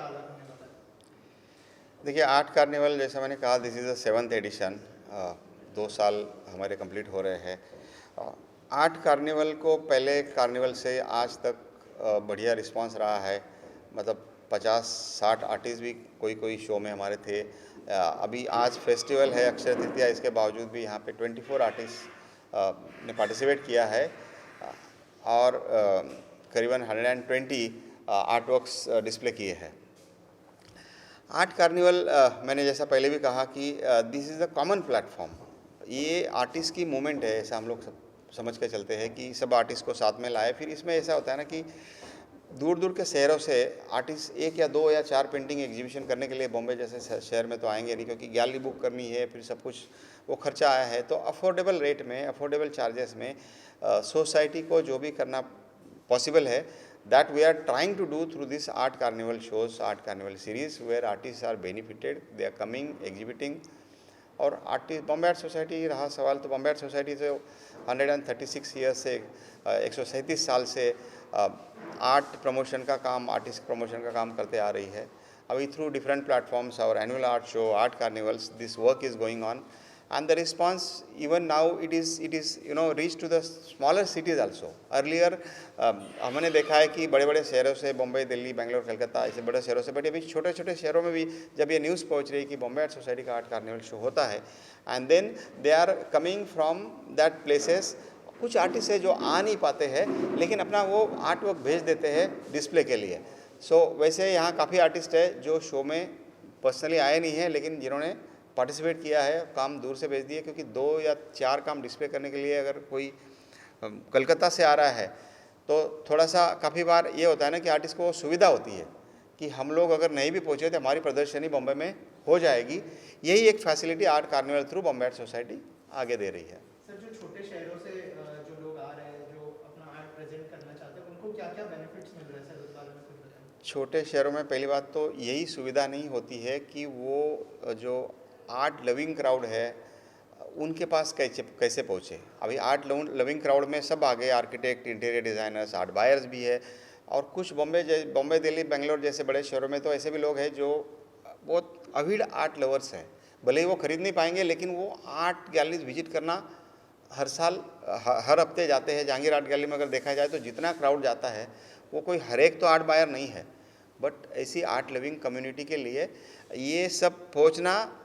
अलग होने वाला है? देखिए, आर्ट कार्निवल जैसा मैंने कहा, this is the 7th addition. 2 साल हमारे कंप्लीट हो रहे हैं। आर्ट कार्निवल को पहले कार्निवल से आज तक बढ़िया रिस्पांस रहा है। मतलब 50-60 आर्टिस्ट भी कोई कोई शो में हमारे थे। अभी आज फेस्टिवल है अक्षय तृतीया, इसके बावजूद भी यहाँ पे 24 आर्टिस्ट ने पार्टिसिपेट किया है। और करीबन 120 आर्ट वर्क्स डिस्प्ले किए हैं। आर्ट कार्निवल मैंने जैसा पहले भी कहा कि this is a common platform. ये आर्टिस्ट की मूवमेंट है, ऐसा हम लोग समझ के चलते हैं कि सब आर्टिस्ट को साथ में लाए। फिर इसमें ऐसा होता है ना कि दूर दूर के शहरों से आर्टिस्ट 1 या 2 या 4 पेंटिंग एग्जीबिशन करने के लिए बॉम्बे जैसे शहर में तो आएंगे नहीं, क्योंकि गैलरी बुक करनी है, फिर सब कुछ वो खर्चा आया है। तो अफोर्डेबल रेट में, अफोर्डेबल चार्जेस में सोसाइटी को जो भी करना पॉसिबल है, that we are trying to do through this art carnival shows, art carnival series, where artists are benefited, they are coming, exhibiting। और आर्टिस्ट बॉम्बे आर्ट सोसाइटी रहा सवाल, तो बॉम्बे आर्ट सोसाइटी से 136 ईयर्स से 137 साल से आर्ट प्रमोशन का काम, आर्टिस्ट प्रमोशन का काम करते आ रही है। अभी थ्रू डिफरेंट प्लेटफॉर्म्स और annual art show, art carnivals, this work is going on, and the response even now it is reached to the smaller cities also। earlier हमने देखा है कि बड़े बड़े शहरों से, बॉम्बे, दिल्ली, बेंगलोर, कलकत्ता, ऐसे बड़े शहरों से, बट अभी छोटे छोटे शहरों में भी जब ये न्यूज़ पहुंच रही है कि बॉम्बे आर्ट सोसाइटी का आर्ट कार्निवल शो होता है, and then they are coming from that places. कुछ आर्टिस्ट है जो आ नहीं पाते हैं, लेकिन अपना वो आर्ट वर्क भेज देते हैं डिस्प्ले के लिए। वैसे यहाँ काफ़ी आर्टिस्ट है जो शो में पर्सनली आए नहीं हैं, लेकिन जिन्होंने पार्टिसिपेट किया है, काम दूर से भेज दिए, क्योंकि 2 या 4 काम डिस्प्ले करने के लिए अगर कोई कलकत्ता से आ रहा है तो थोड़ा सा काफ़ी बार ये होता है ना कि आर्टिस्ट को सुविधा होती है कि हम लोग अगर नहीं भी पहुँचे तो हमारी प्रदर्शनी बॉम्बे में हो जाएगी। यही एक facility art carnival through Bombay Art society आगे दे रही है। सर, जो छोटे शहरों से जो लोग आ रहे हैं, जो अपना आर्ट प्रेजेंट करना चाहते हैं, उनको क्या क्या बेनिफिट्स मिल रहे हैं सर, उस बारे में कुछ बताएं। छोटे शहरों में पहली बात तो यही सुविधा नहीं होती है कि वो जो आर्ट लविंग क्राउड है उनके पास कैसे पहुँचे। अभी आर्ट लविंग क्राउड में सब आ गए, architect, interior designers, art buyers भी है। और कुछ बॉम्बे, दिल्ली, बेंगलोर जैसे बड़े शहरों में तो ऐसे भी लोग हैं जो बहुत अविड आर्ट लवर्स हैं। भले ही वो खरीद नहीं पाएंगे, लेकिन वो आर्ट गैलरीज विजिट करना हर साल, हर हफ्ते जाते हैं। जहांगीर आर्ट गैलरी में अगर देखा जाए तो जितना क्राउड जाता है, वो कोई हर एक तो आर्ट बायर नहीं है, बट ऐसी आर्ट लविंग कम्युनिटी के लिए ये सब पहुँचना,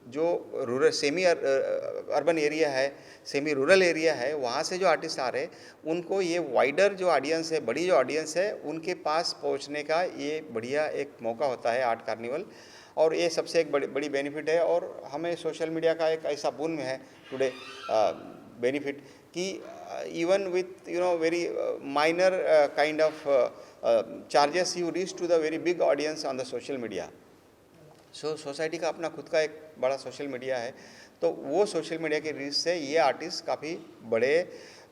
जो रूरल सेमी अर्बन एरिया है, सेमी रूरल एरिया है, वहाँ से जो आर्टिस्ट आ रहे हैं उनको ये वाइडर जो ऑडियंस है, बड़ी जो ऑडियंस है, उनके पास पहुँचने का ये बढ़िया एक मौका होता है आर्ट कार्निवल। और ये सबसे एक बड़ी बेनिफिट है। और हमें सोशल मीडिया का एक ऐसा पुण्य है टुडे बेनिफिट कि even with very minor kind of charges you reach to the very big audience on the social media. Society का अपना खुद का एक बड़ा सोशल मीडिया है, तो वो सोशल मीडिया के रीच से ये आर्टिस्ट काफ़ी बड़े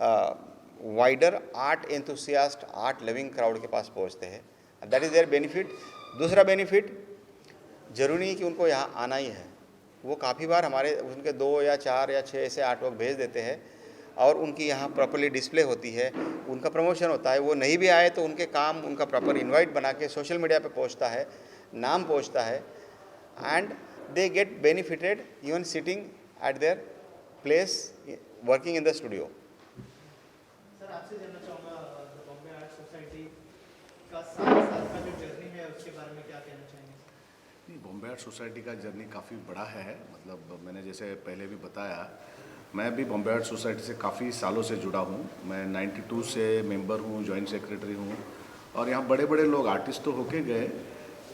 wider art enthusiast, art loving crowd के पास पहुंचते हैं। That is their benefit. दूसरा बेनिफिट, जरूरी नहीं कि उनको यहाँ आना ही है। वो काफ़ी बार हमारे उनके 2 या 4 या 6 ऐसे आर्ट वर्क भेज देते हैं और उनकी यहाँ प्रॉपरली डिस्प्ले होती है, उनका प्रमोशन होता है। वो नहीं भी आए तो उनके काम, उनका प्रॉपर इन्वाइट बना के सोशल मीडिया पे पहुँचता है, नाम पहुँचता है, and they get benefited even sitting at their place working in the studio। Sir, आपसे जानना चाहूँगा, बॉम्बे आर्ट सोसाइटी का 7 साल का जो जर्नी है उसके बारे में क्या कहना चाहेंगे? बॉम्बे आर्ट सोसाइटी का जर्नी काफ़ी बड़ा है। मतलब मैंने जैसे पहले भी बताया, मैं भी बॉम्बे आर्ट सोसाइटी से काफ़ी सालों से जुड़ा हूँ। मैं 92 से मेंबर हूँ, जॉइंट सेक्रेटरी हूँ। और यहाँ बड़े बड़े लोग आर्टिस्ट तो होके गए,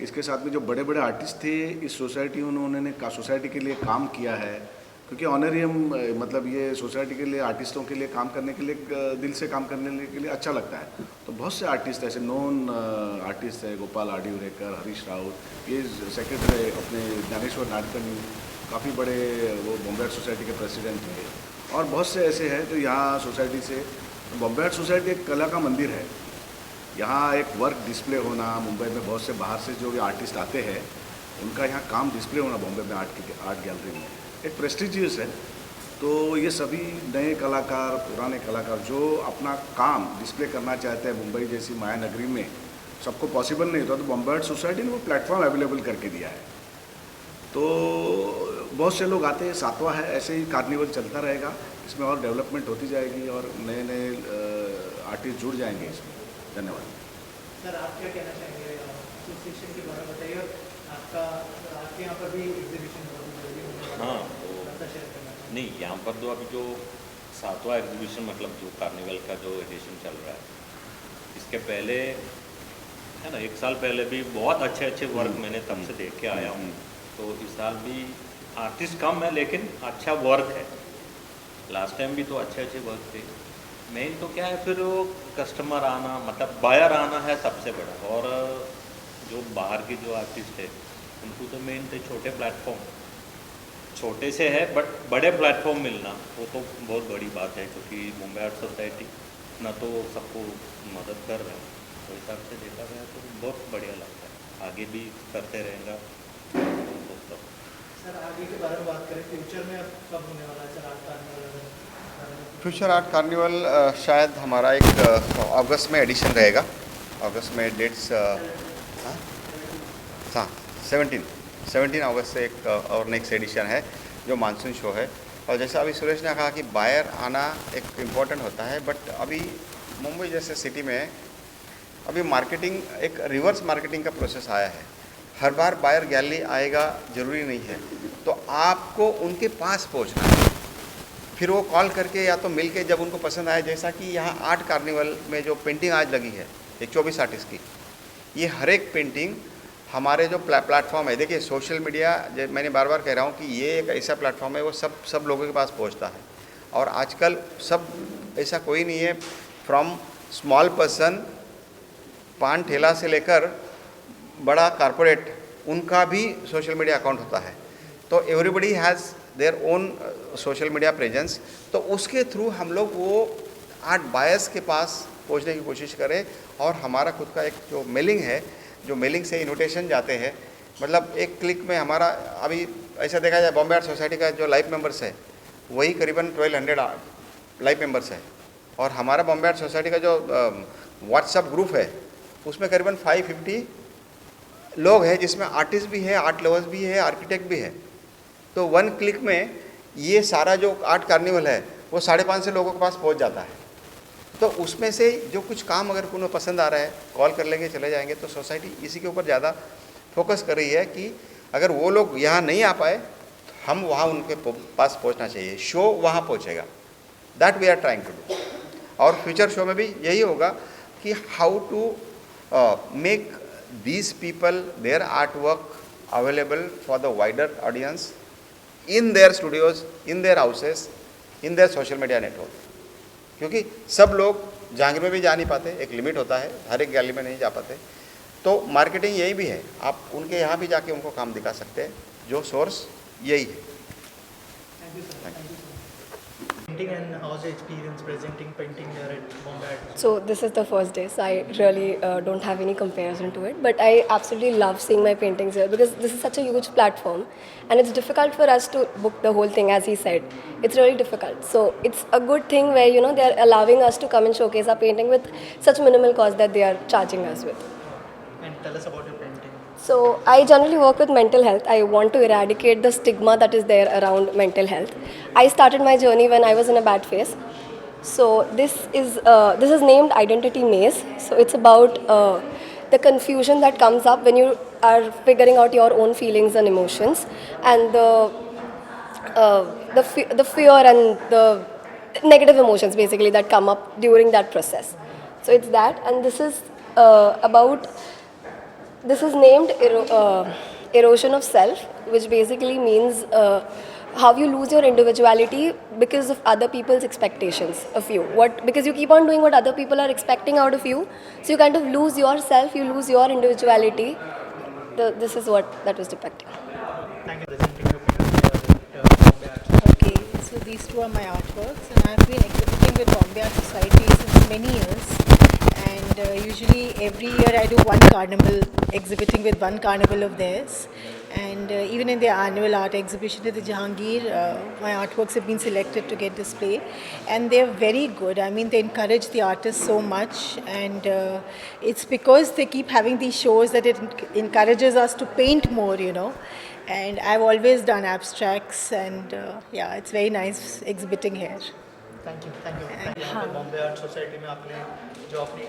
इसके साथ में जो बड़े बड़े आर्टिस्ट थे इस सोसाइटी, उन्होंने सोसाइटी के लिए काम किया है। क्योंकि ऑनरियम, मतलब ये सोसाइटी के लिए, आर्टिस्टों के लिए काम करने के लिए, दिल से काम करने के लिए अच्छा लगता है। तो बहुत से आर्टिस्ट ऐसे नॉन आर्टिस्ट है, गोपाल आडिवरेकर, हरीश राउत, ये सेक्रेटरी अपने ज्ञानेश्वर नाडकर्णी, काफ़ी बड़े वो बॉम्बे आर्ट सोसाइटी के प्रेसिडेंट थे। और बहुत से ऐसे हैं जो यहाँ सोसाइटी से, बॉम्बे आर्ट सोसाइटी एक कला का मंदिर है। यहाँ एक वर्क डिस्प्ले होना, मुंबई में बहुत से बाहर से जो भी आर्टिस्ट आते हैं उनका यहाँ काम डिस्प्ले होना बॉम्बे में आर्ट गैलरी में एक प्रेस्टिजियस है। तो ये सभी नए कलाकार, पुराने कलाकार जो अपना काम डिस्प्ले करना चाहते हैं मुंबई जैसी माया नगरी में, सबको पॉसिबल नहीं होता, तो बॉम्बे आर्ट सोसाइटी ने वो प्लेटफॉर्म अवेलेबल करके दिया है। तो बहुत से लोग आते हैं, सातवां है, ऐसे ही कार्निवल चलता रहेगा, इसमें और डेवलपमेंट होती जाएगी और नए नए आर्टिस्ट जुड़ जाएंगे इसमें। धन्यवाद। सर आप क्या कहना चाहेंगे एसोसिएशन के बारे में बताइए, और आपके यहाँ पर भी एग्जीबिशन बहुत जल्दी होने वाला हाँ, है, थोड़ा शेयर करना चाहेंगे। नहीं, यहाँ पर तो अभी जो 7वां एग्जीबिशन मतलब जो कार्निवल का जो एडिशन चल रहा है, इसके पहले है ना 1 साल पहले भी बहुत अच्छे अच्छे वर्क मैंने तब से देख के आया हूँ। तो इस साल भी आर्टिस्ट कम है लेकिन अच्छा वर्क है। लास्ट टाइम भी तो अच्छे अच्छे वर्क थे। मेन तो क्या है, फिर वो कस्टमर आना, मतलब बायर आना है सबसे बड़ा। और जो बाहर के जो आर्टिस्ट है उनको तो मेन तो छोटे प्लेटफॉर्म, छोटे से है बट बड़े प्लेटफॉर्म मिलना वो तो बहुत बड़ी बात है, क्योंकि बॉम्बे आर्ट सोसाइटी ना तो सबको मदद कर रहे हैं। तो हिसाब से देखा गया तो बहुत बढ़िया लगता है, आगे भी करते रहेगा। तो सर आगे के बारे में बात करें, फ्यूचर में अब कब होने वाला है sir art carnival? Future art carnival शायद हमारा एक अगस्त में एडिशन रहेगा। अगस्त में डेट्स हाँ 17 अगस्त से एक और नेक्स्ट एडिशन है जो मानसून शो है। और जैसा अभी सुरेश ने कहा कि बायर आना एक इम्पॉर्टेंट होता है, बट अभी मुंबई जैसे सिटी में अभी मार्केटिंग एक रिवर्स मार्केटिंग का प्रोसेस आया है। हर बार बायर गैलरी आएगा ज़रूरी नहीं है, तो आपको उनके पास पहुंचना है, फिर वो कॉल करके या तो मिल के जब उनको पसंद आए। जैसा कि यहाँ आर्ट कार्निवल में जो पेंटिंग आज लगी है एक 24 आर्टिस्ट की, ये हर एक पेंटिंग हमारे जो प्लेटफॉर्म है, देखिए सोशल मीडिया, मैंने बार बार कह रहा हूँ कि ये एक ऐसा प्लेटफॉर्म है वो सब लोगों के पास पहुँचता है। और आजकल सब ऐसा कोई नहीं है, फ्रॉम स्मॉल पर्सन, पान ठेला से लेकर बड़ा कारपोरेट, उनका भी सोशल मीडिया अकाउंट होता है। तो everybody has their own social media presence. तो उसके थ्रू हम लोग वो आर्ट बायर्स के पास पहुंचने की कोशिश करें। और हमारा खुद का एक जो मेलिंग है, जो मेलिंग से इन्विटेशन जाते हैं, मतलब एक क्लिक में हमारा, अभी ऐसा देखा जाए बॉम्बे आर्ट सोसाइटी का जो लाइव मेंबर्स है वही करीबन 1200 लाइव मेंबर्स है। और हमारा बॉम्बे आर्ट सोसाइटी का जो व्हाट्सएप ग्रुप है उसमें करीबन 550 लोग हैं, जिसमें आर्टिस्ट भी है, आर्ट लवर्स भी है, आर्किटेक्ट भी है। तो 1 क्लिक में ये सारा जो आर्ट कार्निवल है वो 550 लोगों के पास पहुंच जाता है। तो उसमें से जो कुछ काम अगर उन्हें पसंद आ रहा है, कॉल कर लेंगे, चले जाएंगे। तो सोसाइटी इसी के ऊपर ज़्यादा फोकस कर रही है कि अगर वो लोग यहाँ नहीं आ पाए तो हम वहाँ उनके पास पहुँचना चाहिए, शो वहाँ पहुँचेगा। That we are trying to do. और फ्यूचर शो में भी यही होगा कि how to make these people their artwork available for the wider audience in their studios, in their houses, in their social media network। क्योंकि सब लोग जहांगीर में भी जा नहीं पाते, एक लिमिट होता है, हर एक गैलरी में नहीं जा पाते। तो मार्केटिंग यही भी है, आप उनके यहाँ भी जाके उनको काम दिखा सकते हैं, जो सोर्स यही है। Thank you sir. Painting, and how's the experience presenting painting there at Bombay Art? So this is the first day, so I really don't have any comparison to it. But I absolutely love seeing my paintings here because this is such a huge platform, and it's difficult for us to book the whole thing, as he said. It's really difficult. So it's a good thing where they're allowing us to come and showcase our painting with such minimal cost that they are charging us with. And tell us about your painting. So I generally work with mental health. I want to eradicate the stigma that is there around mental health. I started my journey when I was in a bad phase. So this is named Identity Maze. So it's about the confusion that comes up when you are figuring out your own feelings and emotions, and the fear and the negative emotions basically that come up during that process. So it's that, and this is about. This is named erosion of self, which basically means how you lose your individuality because of other people's expectations of you. Because you keep on doing what other people are expecting out of you, so you kind of lose yourself, you lose your individuality. This is what that was depicting. Thank you for presenting your painting at Bombay Art. Okay, so these two are my artworks, and I've been exhibiting with Bombay Art Society since many years. And usually every year I do one carnival, exhibiting with one carnival of theirs. And even in their annual art exhibition at the Jahangir, my artworks have been selected to get displayed, and they're very good. I mean, they encourage the artists so much, and it's because they keep having these shows that it encourages us to paint more, you know. And I've always done abstracts, and yeah, it's very nice exhibiting here. Thank you यहाँ पे Bombay Art society में आपने जो अपनी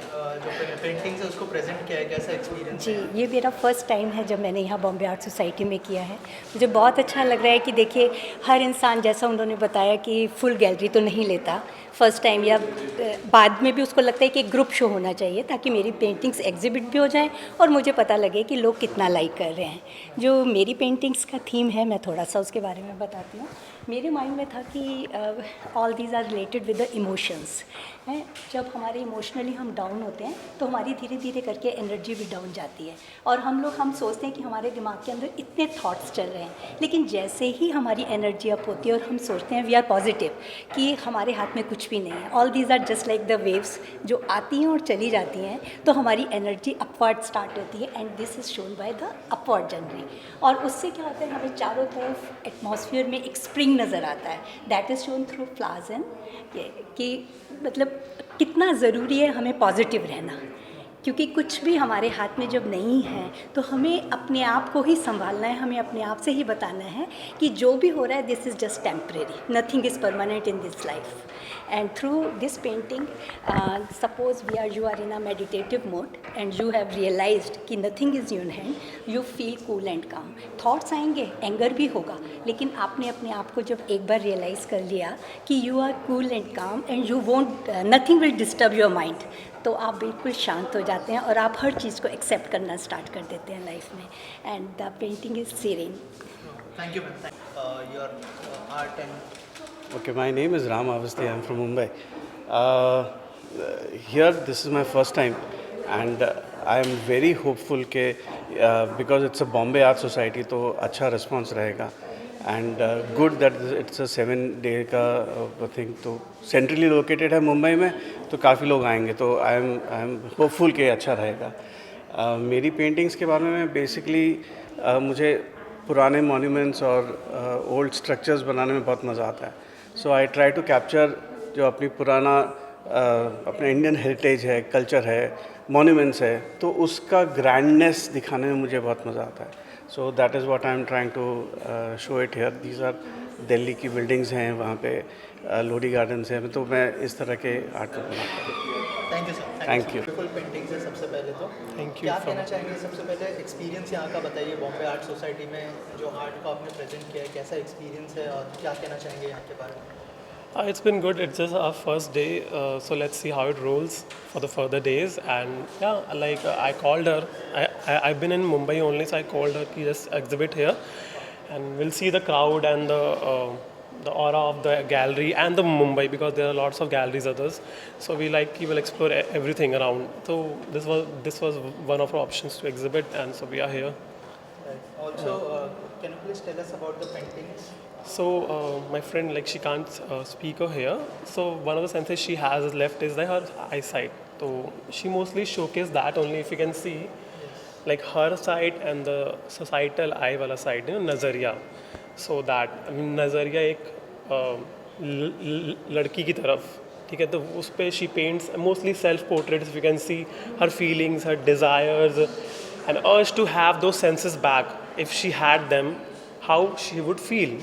जो paintings है उसको present किया है, कैसा एक्सपीरियंस जी, ये मेरा फर्स्ट टाइम है जब मैंने यहाँ बॉम्बे आर्ट सोसाइटी में किया है। मुझे बहुत अच्छा लग रहा है कि देखिए, हर इंसान, जैसा उन्होंने बताया कि फुल गैलरी तो नहीं लेता फर्स्ट टाइम, या बाद में भी उसको लगता है कि एक ग्रुप शो होना चाहिए ताकि मेरी पेंटिंग्स एग्जिबिट भी हो जाएं और मुझे पता लगे कि लोग कितना लाइक कर रहे हैं। जो मेरी पेंटिंग्स का थीम है, मैं थोड़ा सा उसके बारे में बताती हूँ। मेरे माइंड में था कि all these are related with the emotions हैं। जब हमारे इमोशनली हम डाउन होते हैं तो हमारी धीरे धीरे करके एनर्जी भी डाउन जाती है, और हम सोचते हैं कि हमारे दिमाग के अंदर इतने थॉट्स चल रहे हैं, लेकिन जैसे ही हमारी एनर्जी अप होती है और हम सोचते हैं वी आर पॉजिटिव कि हमारे हाथ में कुछ भी नहीं है, all these are just like the waves जो आती हैं और चली जाती हैं, तो हमारी एनर्जी अपवर्ड स्टार्ट होती है, and this is shown by the upward जनरी। और उससे क्या होता है, हमें चारों तरफ एटमॉस्फेयर में एक स्प्रिंग नज़र आता है, that is shown through flowers and कि मतलब कितना ज़रूरी है हमें पॉजिटिव रहना, क्योंकि कुछ भी हमारे हाथ में जब नहीं है तो हमें अपने आप को ही संभालना है, हमें अपने आप से ही बताना है कि जो भी हो रहा है this is just temporary, nothing is permanent in this life. And through this painting, suppose you are in a meditative mode and you have realized कि nothing is in your hand, you feel cool and calm. Thoughts आएंगे, anger भी होगा, लेकिन आपने अपने आप को जब एक बार realize कर लिया कि you are cool and calm and you won't, nothing will disturb your mind, तो आप बिल्कुल शांत हो जाते हैं और आप हर चीज़ को एक्सेप्ट करना स्टार्ट कर देते हैं लाइफ में। And the painting is shearing. Thank you ma'am. Your art and Okay, my name is Ram Avasti. I'm from Mumbai. Here, this is my first time, and I am very hopeful के because it's a Bombay Art Society, तो अच्छा response रहेगा, and good that it's a 7-day का thing, तो centrally located है मुंबई में, तो काफ़ी लोग आएंगे, तो I am hopeful के अच्छा रहेगा। मेरी पेंटिंग्स के बारे में बेसिकली मुझे पुराने मॉन्यूमेंट्स और ओल्ड स्ट्रक्चर्स बनाने में बहुत मज़ा आता है। सो आई ट्राई टू कैप्चर जो अपनी पुराना अपने इंडियन हेरिटेज है, कल्चर है, मॉन्यूमेंट्स है, तो उसका ग्रैंडनेस दिखाने में मुझे बहुत मज़ा आता है। So that is what I am trying to show it here. These are Delhi की बिल्डिंग्स हैं, वहाँ पे लोधी गार्डन्स हैं, तो मैं इस तरह के आर्ट बनाता हूँ। Thank you sir. Thank you. बिल्कुल पेंटिंग्स है सबसे पहले तो थैंक यू। क्या कहना चाहेंगे सबसे पहले, एक्सपीरियंस यहाँ का बताइए, बॉम्बे आर्ट सोसाइटी में जो आर्ट को आपने प्रेजेंट किया है, कैसा एक्सपीरियंस है और क्या कहना चाहेंगे यहाँ के बारे में? It's been good. It's just our first day, so let's see how it rolls for the further days. And yeah, like I called her. I've been in Mumbai only, so I called her to just exhibit here, and we'll see the crowd and the aura of the gallery and the Mumbai, because there are lots of galleries others. So we will explore everything around. So this was one of our options to exhibit, and so we are here. Also, can you please tell us about the paintings? So my friend, like, she can't speak over here, so one of the senses she has left is like her eyesight, so she mostly showcased that only. If you can see, like, her side and the societal eye wala side, you know, nazariya, so that I mean nazariya एक लड़की की तरफ, ठीक है, तो उस पर she paints mostly self portraits. If you can see her feelings, her desires, and urge to have those senses back. If she had them, how she would feel.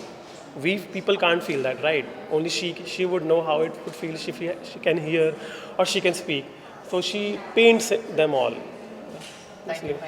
We people can't feel that, right? Only she would know how it would feel if she can hear or she can speak. So she paints them all. Thank you.